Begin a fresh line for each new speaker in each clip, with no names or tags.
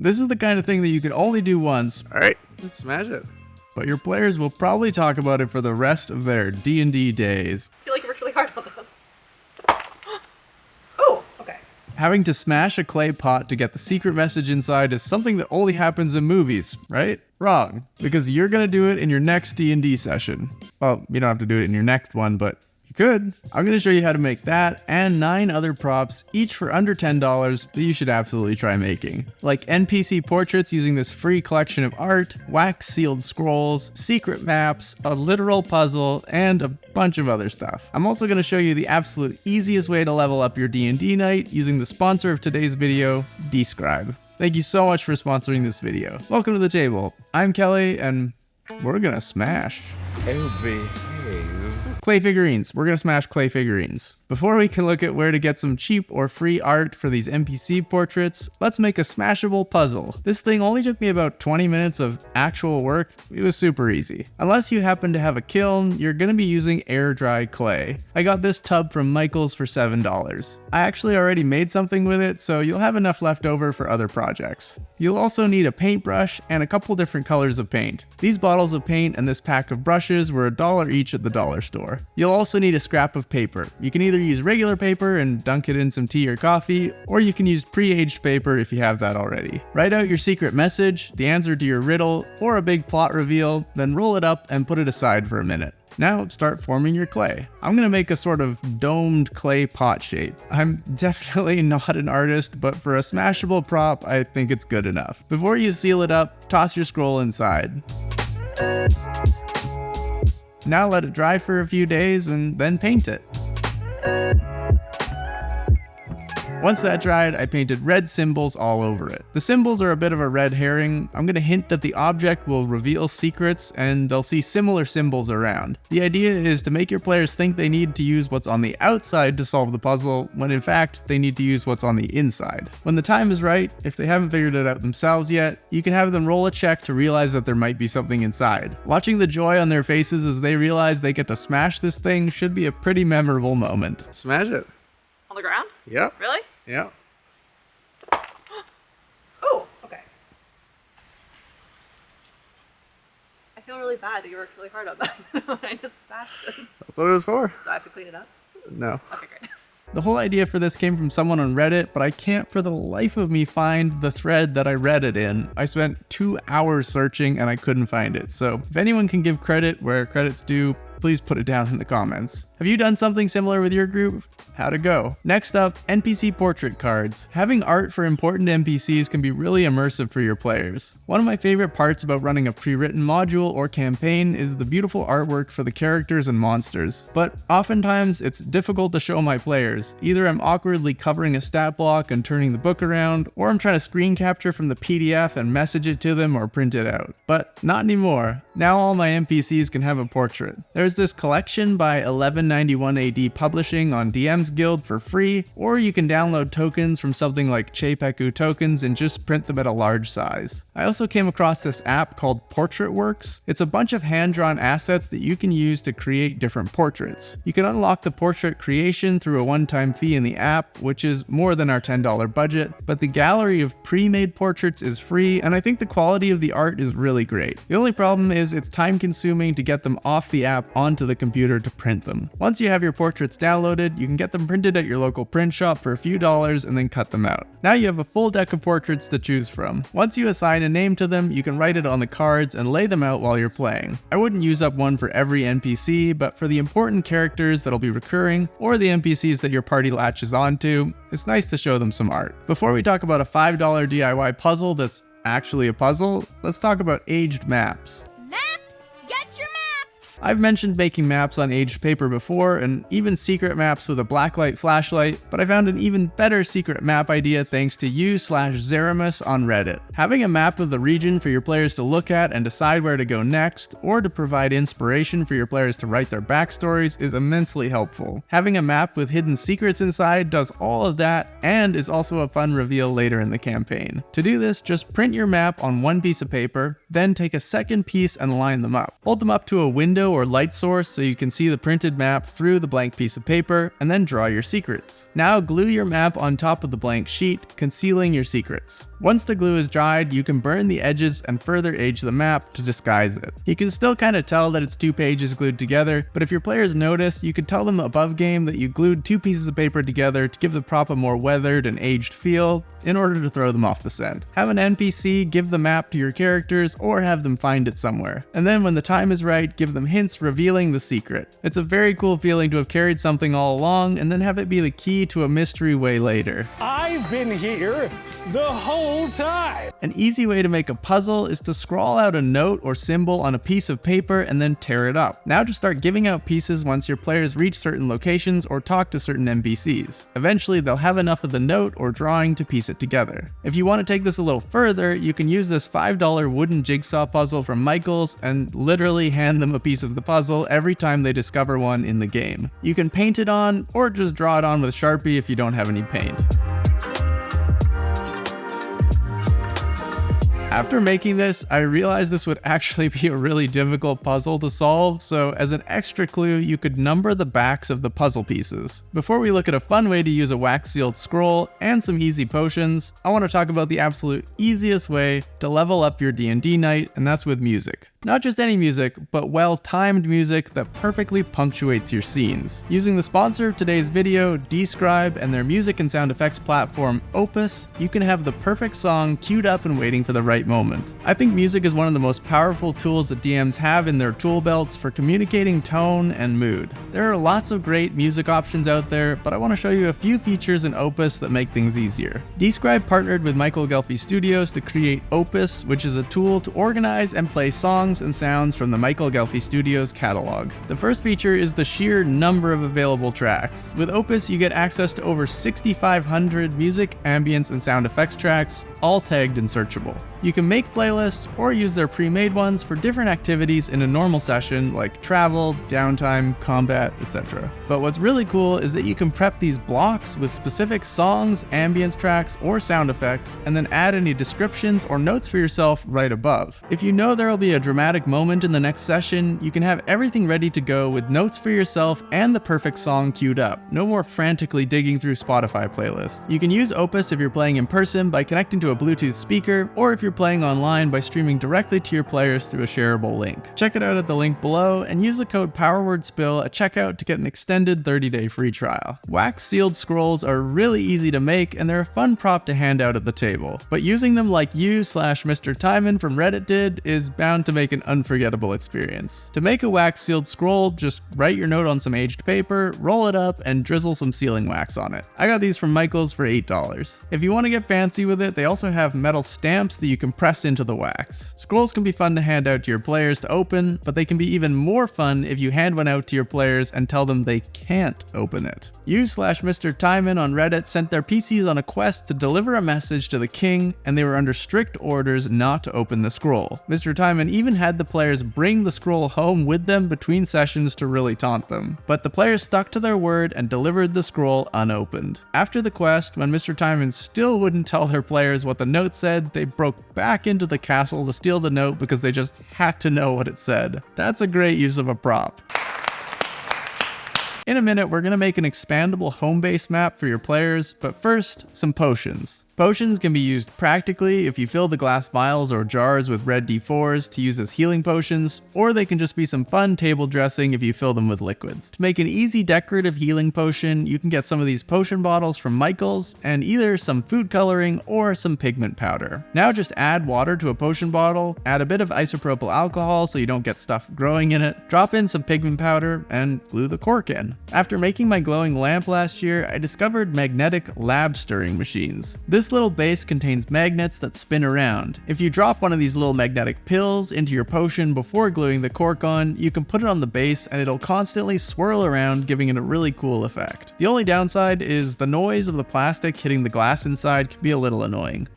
This is the kind of thing that you can only do once.
All right, let's smash it.
But your players will probably talk about it for the rest of their D&D days.
I feel like you worked really hard on this. Oh, okay.
Having to smash a clay pot to get the secret message inside is something that only happens in movies, right? Wrong, because you're gonna do it in your next D&D session. Well, you don't have to do it in your next one, but you could. I'm gonna show you how to make that and 9 other props, each for under $10, that you should absolutely try making. Like NPC portraits using this free collection of art, wax sealed scrolls, secret maps, a literal puzzle, and a bunch of other stuff. I'm also gonna show you the absolute easiest way to level up your D&D night using the sponsor of today's video, Describe. Thank you so much for sponsoring this video. Welcome to the table. I'm Kelly, and we're gonna smash. Clay figurines. We're gonna smash clay figurines. Before we can look at where to get some cheap or free art for these NPC portraits, let's make a smashable puzzle. This thing only took me about 20 minutes of actual work. It was super easy. Unless you happen to have a kiln, you're gonna be using air-dried clay. I got this tub from Michael's for $7. I actually already made something with it, so you'll have enough left over for other projects. You'll also need a paintbrush and a couple different colors of paint. These bottles of paint and this pack of brushes were $1 each at the dollar store. You'll also need a scrap of paper. You can either use regular paper and dunk it in some tea or coffee, or you can use pre-aged paper if you have that already. Write out your secret message, the answer to your riddle, or a big plot reveal, then roll it up and put it aside for a minute. Now start forming your clay. I'm gonna make a sort of domed clay pot shape. I'm definitely not an artist, but for a smashable prop, I think it's good enough. Before you seal it up, toss your scroll inside. Now let it dry for a few days and then paint it. Once that dried, I painted red symbols all over it. The symbols are a bit of a red herring. I'm gonna hint that the object will reveal secrets and they'll see similar symbols around. The idea is to make your players think they need to use what's on the outside to solve the puzzle, when in fact, they need to use what's on the inside. When the time is right, if they haven't figured it out themselves yet, you can have them roll a check to realize that there might be something inside. Watching the joy on their faces as they realize they get to smash this thing should be a pretty memorable moment.
Smash it.
On the ground?
Yep.
Really?
Yep.
Oh, okay. I feel really bad that you worked really hard on that when I just smashed it.
That's what it was for.
Do I have to clean it up?
No.
Okay, great.
The whole idea for this came from someone on Reddit, but I can't for the life of me find the thread that I read it in. I spent 2 hours searching and I couldn't find it. So if anyone can give credit where credit's due, please put it down in the comments. Have you done something similar with your group? How'd it go? Next up, NPC portrait cards. Having art for important NPCs can be really immersive for your players. One of my favorite parts about running a pre-written module or campaign is the beautiful artwork for the characters and monsters. But oftentimes, it's difficult to show my players. Either I'm awkwardly covering a stat block and turning the book around, or I'm trying to screen capture from the PDF and message it to them or print it out. But not anymore. Now all my NPCs can have a portrait. There's this collection by 1191 AD Publishing on DM's Guild for free, or you can download tokens from something like Cheipeku tokens and just print them at a large size. I also came across this app called Portrait Works. It's a bunch of hand-drawn assets that you can use to create different portraits. You can unlock the portrait creation through a one-time fee in the app, which is more than our $10 budget, but the gallery of pre-made portraits is free, and I think the quality of the art is really great. The only problem is it's time-consuming to get them off the app onto the computer to print them. Once you have your portraits downloaded, you can get them printed at your local print shop for a few dollars and then cut them out. Now you have a full deck of portraits to choose from. Once you assign a name to them, you can write it on the cards and lay them out while you're playing. I wouldn't use up one for every NPC, but for the important characters that'll be recurring, or the NPCs that your party latches onto, it's nice to show them some art. Before we talk about a $5 DIY puzzle that's actually a puzzle, let's talk about aged maps. I've mentioned making maps on aged paper before, and even secret maps with a blacklight flashlight, but I found an even better secret map idea thanks to u/Zeramus on Reddit. Having a map of the region for your players to look at and decide where to go next, or to provide inspiration for your players to write their backstories is immensely helpful. Having a map with hidden secrets inside does all of that, and is also a fun reveal later in the campaign. To do this, just print your map on one piece of paper, then take a second piece and line them up. Hold them up to a window or light source so you can see the printed map through the blank piece of paper, and then draw your secrets. Now glue your map on top of the blank sheet, concealing your secrets. Once the glue is dried, you can burn the edges and further age the map to disguise it. You can still kind of tell that it's 2 pages glued together, but if your players notice, you can tell them above game that you glued 2 pieces of paper together to give the prop a more weathered and aged feel in order to throw them off the scent. Have an NPC give the map to your characters or have them find it somewhere. And then when the time is right, give them hints revealing the secret. It's a very cool feeling to have carried something all along and then have it be the key to a mystery way later.
I've been here the whole time.
An easy way to make a puzzle is to scrawl out a note or symbol on a piece of paper and then tear it up. Now just start giving out pieces once your players reach certain locations or talk to certain NPCs. Eventually they'll have enough of the note or drawing to piece it together. If you want to take this a little further, you can use this $5 wooden jigsaw puzzle from Michael's and literally hand them a piece of the puzzle every time they discover one in the game. You can paint it on or just draw it on with Sharpie if you don't have any paint. After making this, I realized this would actually be a really difficult puzzle to solve, so as an extra clue, you could number the backs of the puzzle pieces. Before we look at a fun way to use a wax-sealed scroll and some easy potions, I want to talk about the absolute easiest way to level up your D&D night, and that's with music. Not just any music, but well-timed music that perfectly punctuates your scenes. Using the sponsor of today's video, Describe, and their music and sound effects platform, Opus, you can have the perfect song queued up and waiting for the right moment. I think music is one of the most powerful tools that DMs have in their tool belts for communicating tone and mood. There are lots of great music options out there, but I want to show you a few features in Opus that make things easier. Describe partnered with Michael Gelfi Studios to create Opus, which is a tool to organize and play songs and sounds from the Michael Gelfi Studios catalog. The first feature is the sheer number of available tracks. With Opus, you get access to over 6,500 music, ambience, and sound effects tracks, all tagged and searchable. You can make playlists or use their pre-made ones for different activities in a normal session like travel, downtime, combat, etc. But what's really cool is that you can prep these blocks with specific songs, ambience tracks, or sound effects, and then add any descriptions or notes for yourself right above. If you know there will be a dramatic moment in the next session, you can have everything ready to go with notes for yourself and the perfect song queued up. No more frantically digging through Spotify playlists. You can use Opus if you're playing in person by connecting to a Bluetooth speaker, or if you're playing online by streaming directly to your players through a shareable link. Check it out at the link below and use the code PowerWordSpill at checkout to get an extended 30-day free trial. Wax-sealed scrolls are really easy to make and they're a fun prop to hand out at the table, but using them like you/Mr. Timon from Reddit did is bound to make an unforgettable experience. To make a wax-sealed scroll, just write your note on some aged paper, roll it up, and drizzle some sealing wax on it. I got these from Michael's for $8. If you want to get fancy with it, they also have metal stamps that you can press into the wax. Scrolls can be fun to hand out to your players to open, but they can be even more fun if you hand one out to your players and tell them they can't open it. You/Mr. Timon on Reddit sent their PCs on a quest to deliver a message to the king, and they were under strict orders not to open the scroll. Mr. Timon even had the players bring the scroll home with them between sessions to really taunt them. But the players stuck to their word and delivered the scroll unopened. After the quest, when Mr. Timon still wouldn't tell their players what the note said, they broke back into the castle to steal the note because they just had to know what it said. That's a great use of a prop. In a minute, we're going to make an expandable homebase map for your players, but first, some potions. Potions can be used practically if you fill the glass vials or jars with red D4s to use as healing potions, or they can just be some fun table dressing if you fill them with liquids. To make an easy decorative healing potion, you can get some of these potion bottles from Michael's, and either some food coloring or some pigment powder. Now just add water to a potion bottle, add a bit of isopropyl alcohol so you don't get stuff growing in it, drop in some pigment powder, and glue the cork in. After making my glowing lamp last year, I discovered magnetic lab stirring machines. This little base contains magnets that spin around. If you drop one of these little magnetic pills into your potion before gluing the cork on, you can put it on the base and it'll constantly swirl around, giving it a really cool effect. The only downside is the noise of the plastic hitting the glass inside can be a little annoying.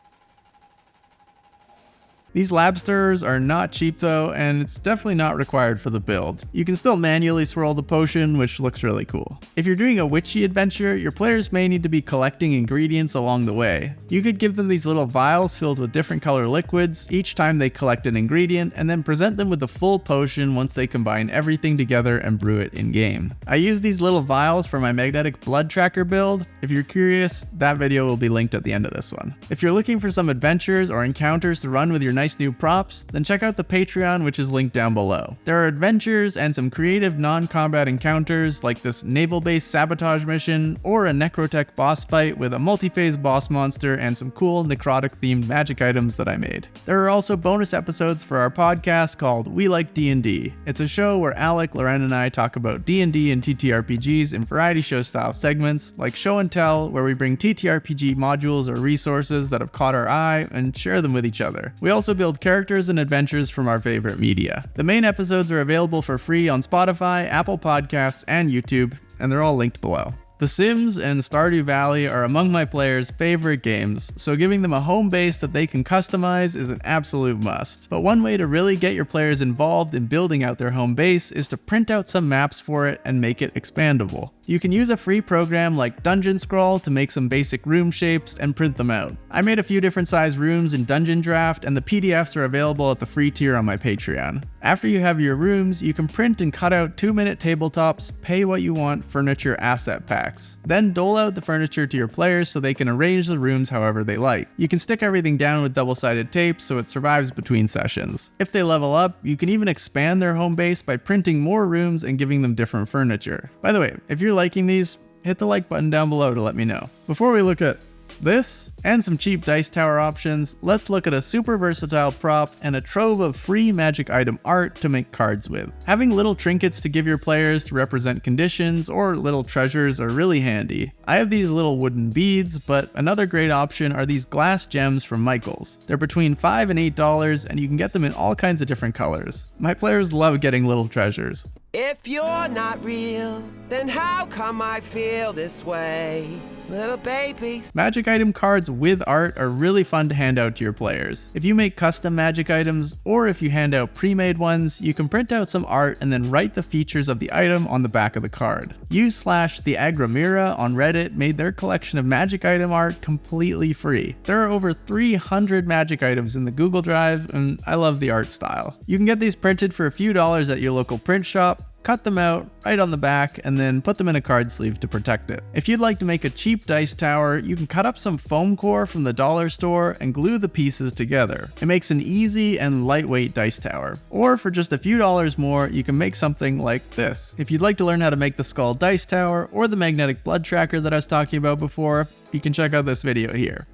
These lab stirrers are not cheap though, and it's definitely not required for the build. You can still manually swirl the potion, which looks really cool. If you're doing a witchy adventure, your players may need to be collecting ingredients along the way. You could give them these little vials filled with different color liquids each time they collect an ingredient, and then present them with the full potion once they combine everything together and brew it in-game. I use these little vials for my magnetic blood tracker build. If you're curious, that video will be linked at the end of this one. If you're looking for some adventures or encounters to run with your nice new props, then check out the Patreon, which is linked down below. There are adventures and some creative non-combat encounters like this naval base sabotage mission or a necrotech boss fight with a multi-phase boss monster and some cool necrotic themed magic items that I made. There are also bonus episodes for our podcast called We Like D&D. It's a show where Alec, Loren, and I talk about D&D and TTRPGs in variety show style segments like Show and Tell, where we bring TTRPG modules or resources that have caught our eye and share them with each other. We also build characters and adventures from our favorite media. The main episodes are available for free on Spotify, Apple Podcasts, and YouTube, and they're all linked below. The Sims and Stardew Valley are among my players' favorite games, so giving them a home base that they can customize is an absolute must. But one way to really get your players involved in building out their home base is to print out some maps for it and make it expandable. You can use a free program like Dungeon Scroll to make some basic room shapes and print them out. I made a few different size rooms in Dungeon Draft, and the PDFs are available at the free tier on my Patreon. After you have your rooms, you can print and cut out 2-minute tabletops, pay what you want furniture asset packs. Then dole out the furniture to your players so they can arrange the rooms however they like. You can stick everything down with double-sided tape so it survives between sessions. If they level up, you can even expand their home base by printing more rooms and giving them different furniture. By the way, if you're liking these, hit the like button down below to let me know. Before we look at this and some cheap dice tower options, let's look at a super versatile prop and a trove of free magic item art to make cards with. Having little trinkets to give your players to represent conditions or little treasures are really handy. I have these little wooden beads, but another great option are these glass gems from Michaels. They're between $5 and $8, and you can get them in all kinds of different colors. My players love getting little treasures.
If you're not real, then how come I feel this way? Little babies.
Magic item cards with art are really fun to hand out to your players. If you make custom magic items, or if you hand out pre-made ones, you can print out some art and then write the features of the item on the back of the card. /the on Reddit made their collection of magic item art completely free. There are over 300 magic items in the Google Drive, and I love the art style. You can get these printed for a few dollars at your local print shop, cut them out, write on the back, and then put them in a card sleeve to protect it. If you'd like to make a cheap dice tower, you can cut up some foam core from the dollar store and glue the pieces together. It makes an easy and lightweight dice tower. Or for just a few dollars more, you can make something like this. If you'd like to learn how to make the skull dice tower or the magnetic blood tracker that I was talking about before, you can check out this video here.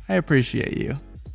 I appreciate you.